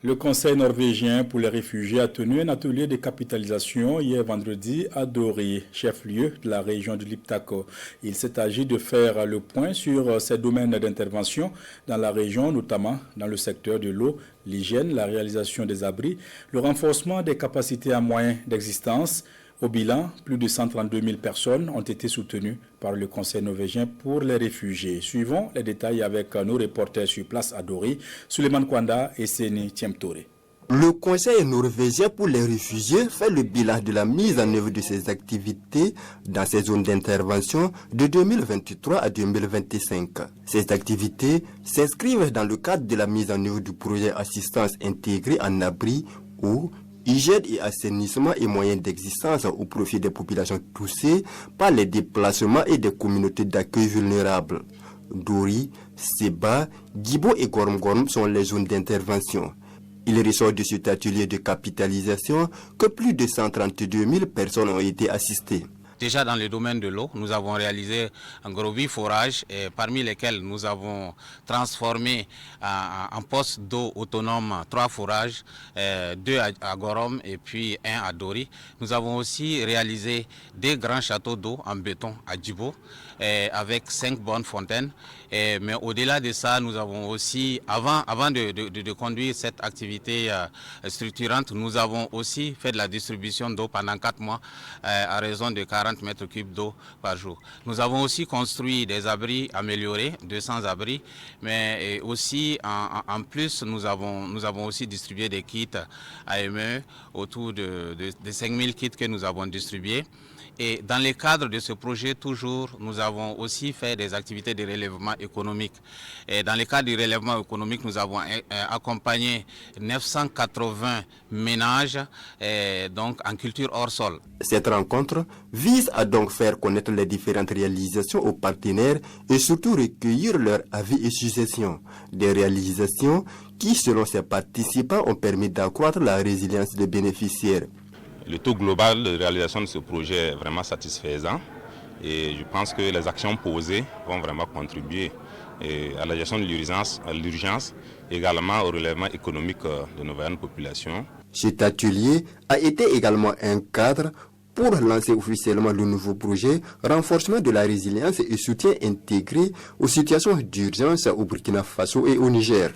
Le Conseil norvégien pour les réfugiés a tenu un atelier de capitalisation hier vendredi à Dori, chef-lieu de la région de Liptako. Il s'est agi de faire le point sur ces domaines d'intervention dans la région, notamment dans le secteur de l'eau, l'hygiène, la réalisation des abris, le renforcement des capacités à moyens d'existence. Au bilan, plus de 132 000 personnes ont été soutenues par le Conseil norvégien pour les réfugiés. Suivons les détails avec nos reporters sur place à Dori, Suleiman Kwanda et Seni Tiemtore. Le Conseil norvégien pour les réfugiés fait le bilan de la mise en œuvre de ses activités dans ces zones d'intervention de 2023 à 2025. Ces activités s'inscrivent dans le cadre de la mise en œuvre du projet Assistance intégrée en abri ou hygiène et assainissement et moyens d'existence au profit des populations touchées par les déplacements et des communautés d'accueil vulnérables. Dori, Seba, Gibo et Gorm sont les zones d'intervention. Il ressort de cet atelier de capitalisation que plus de 132 000 personnes ont été assistées. Déjà dans le domaine de l'eau, nous avons réalisé un gros 8 forages, parmi lesquels nous avons transformé en poste d'eau autonome 3 forages, 2 à Gorom et puis 1 à Dori. Nous avons aussi réalisé des grands châteaux d'eau en béton à Djibo avec 5 bonnes fontaines. Mais au-delà de ça, nous avons aussi, avant de conduire cette activité structurante, nous avons aussi fait de la distribution d'eau pendant 4 mois à raison de 40 mètres cubes d'eau par jour. Nous avons aussi construit des abris améliorés, 200 abris, mais aussi en plus nous avons aussi distribué des kits AME autour de 5000 kits que nous avons distribués. Et dans le cadre de ce projet, toujours, nous avons aussi fait des activités de relèvement économique. Et dans le cadre du relèvement économique, nous avons accompagné 980 ménages donc en culture hors sol. Cette rencontre vise à donc faire connaître les différentes réalisations aux partenaires et surtout recueillir leurs avis et suggestions. Des réalisations qui, selon ces participants, ont permis d'accroître la résilience des bénéficiaires. Le taux global de réalisation de ce projet est vraiment satisfaisant et je pense que les actions posées vont vraiment contribuer à la gestion de l'urgence, également au relèvement économique de nos vaillantes populations. Cet atelier a été également un cadre pour lancer officiellement le nouveau projet renforcement de la résilience et soutien intégré aux situations d'urgence au Burkina Faso et au Niger.